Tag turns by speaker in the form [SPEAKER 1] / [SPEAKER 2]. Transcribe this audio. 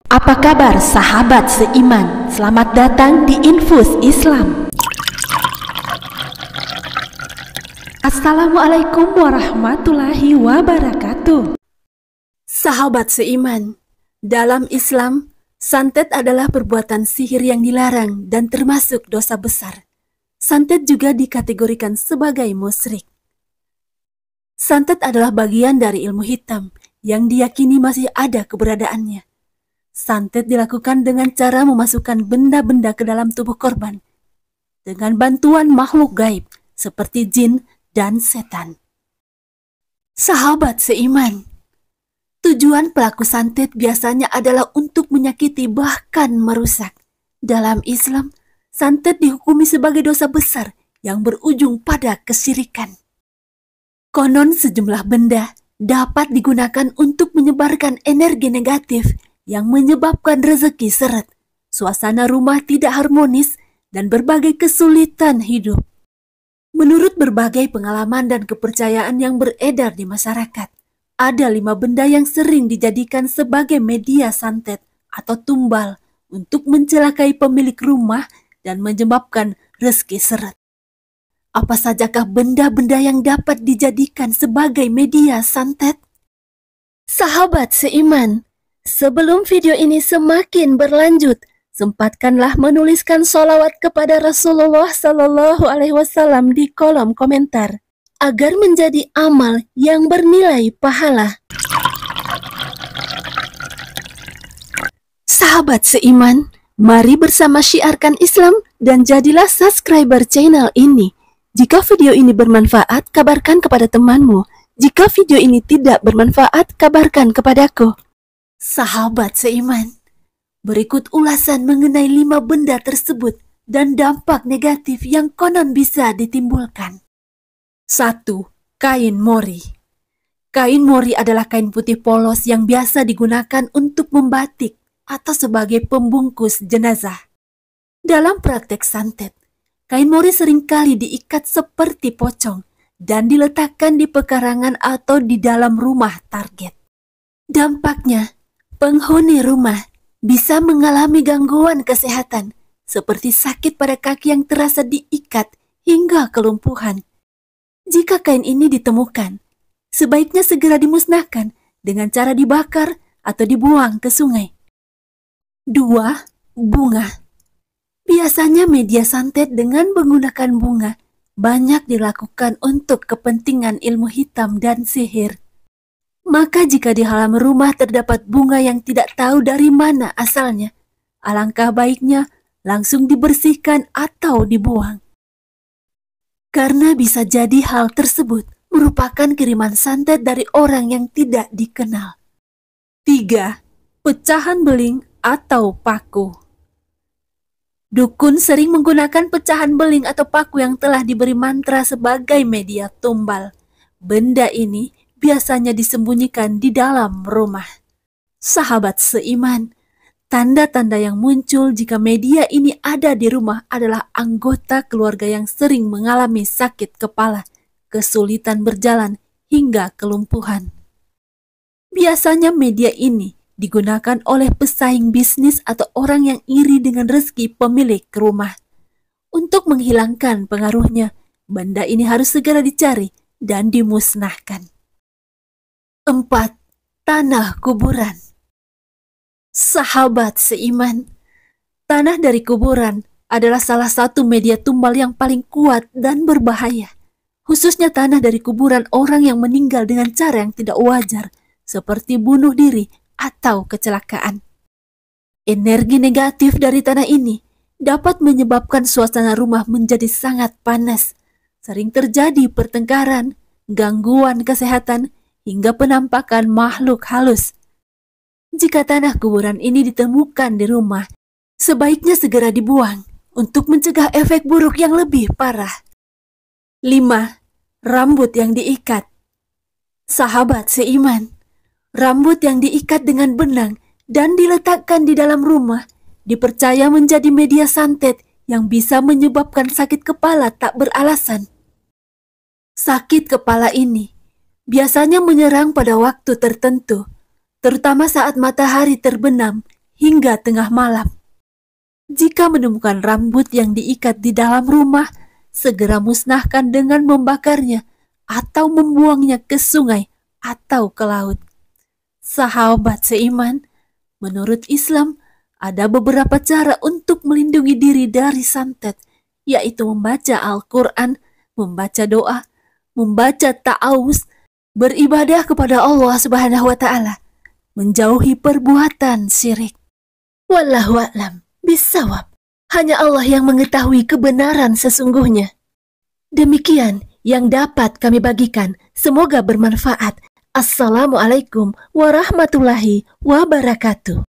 [SPEAKER 1] Apa kabar sahabat seiman? Selamat datang di Infus Islam. Assalamualaikum warahmatullahi wabarakatuh. Sahabat seiman, dalam Islam, santet adalah perbuatan sihir yang dilarang dan termasuk dosa besar. Santet juga dikategorikan sebagai musyrik. Santet adalah bagian dari ilmu hitam yang diyakini masih ada keberadaannya. Santet dilakukan dengan cara memasukkan benda-benda ke dalam tubuh korban dengan bantuan makhluk gaib seperti jin dan setan. Sahabat seiman, tujuan pelaku santet biasanya adalah untuk menyakiti bahkan merusak. Dalam Islam, santet dihukumi sebagai dosa besar yang berujung pada kesyirikan. Konon sejumlah benda dapat digunakan untuk menyebarkan energi negatif yang menyebabkan rezeki seret, suasana rumah tidak harmonis, dan berbagai kesulitan hidup. Menurut berbagai pengalaman dan kepercayaan yang beredar di masyarakat, ada 5 benda yang sering dijadikan sebagai media santet atau tumbal untuk mencelakai pemilik rumah dan menyebabkan rezeki seret. Apa sajakah benda-benda yang dapat dijadikan sebagai media santet? Sahabat seiman, sebelum video ini semakin berlanjut, sempatkanlah menuliskan sholawat kepada Rasulullah Sallallahu Alaihi Wasallam di kolom komentar agar menjadi amal yang bernilai pahala. Sahabat seiman, mari bersama syiarkan Islam dan jadilah subscriber channel ini. Jika video ini bermanfaat, kabarkan kepada temanmu. Jika video ini tidak bermanfaat, kabarkan kepadaku. Sahabat seiman, berikut ulasan mengenai 5 benda tersebut dan dampak negatif yang konon bisa ditimbulkan. 1. Kain mori. Kain mori adalah kain putih polos yang biasa digunakan untuk membatik atau sebagai pembungkus jenazah. Dalam praktek santet, kain mori seringkali diikat seperti pocong dan diletakkan di pekarangan atau di dalam rumah target. Dampaknya, penghuni rumah bisa mengalami gangguan kesehatan seperti sakit pada kaki yang terasa diikat hingga kelumpuhan. Jika kain ini ditemukan, sebaiknya segera dimusnahkan dengan cara dibakar atau dibuang ke sungai. 2. Bunga. Biasanya media santet dengan menggunakan bunga banyak dilakukan untuk kepentingan ilmu hitam dan sihir. Maka jika di halaman rumah terdapat bunga yang tidak tahu dari mana asalnya, alangkah baiknya langsung dibersihkan atau dibuang. Karena bisa jadi hal tersebut merupakan kiriman santet dari orang yang tidak dikenal. 3. Pecahan beling atau paku. Dukun sering menggunakan pecahan beling atau paku yang telah diberi mantra sebagai media tumbal. Benda ini biasanya disembunyikan di dalam rumah. Sahabat seiman, tanda-tanda yang muncul jika media ini ada di rumah adalah anggota keluarga yang sering mengalami sakit kepala, kesulitan berjalan, hingga kelumpuhan. Biasanya media ini digunakan oleh pesaing bisnis atau orang yang iri dengan rezeki pemilik rumah. Untuk menghilangkan pengaruhnya, benda ini harus segera dicari dan dimusnahkan. 4. Tanah kuburan. Sahabat seiman, tanah dari kuburan adalah salah satu media tumbal yang paling kuat dan berbahaya. Khususnya tanah dari kuburan orang yang meninggal dengan cara yang tidak wajar, seperti bunuh diri atau kecelakaan. Energi negatif dari tanah ini dapat menyebabkan suasana rumah menjadi sangat panas. Sering terjadi pertengkaran, gangguan kesehatan, hingga penampakan makhluk halus. Jika tanah kuburan ini ditemukan di rumah, sebaiknya segera dibuang untuk mencegah efek buruk yang lebih parah. 5. Rambut yang diikat. Sahabat seiman, rambut yang diikat dengan benang dan diletakkan di dalam rumah dipercaya menjadi media santet yang bisa menyebabkan sakit kepala tak beralasan. Sakit kepala ini biasanya menyerang pada waktu tertentu, terutama saat matahari terbenam hingga tengah malam. Jika menemukan rambut yang diikat di dalam rumah, segera musnahkan dengan membakarnya atau membuangnya ke sungai atau ke laut. Sahabat seiman, menurut Islam, ada beberapa cara untuk melindungi diri dari santet, yaitu membaca Al-Quran, membaca doa, membaca ta'awuz, beribadah kepada Allah Subhanahu wa Ta'ala, menjauhi perbuatan syirik. Wallahu a'lam bishawab. Hanya Allah yang mengetahui kebenaran sesungguhnya. Demikian yang dapat kami bagikan. Semoga bermanfaat. Assalamualaikum warahmatullahi wabarakatuh.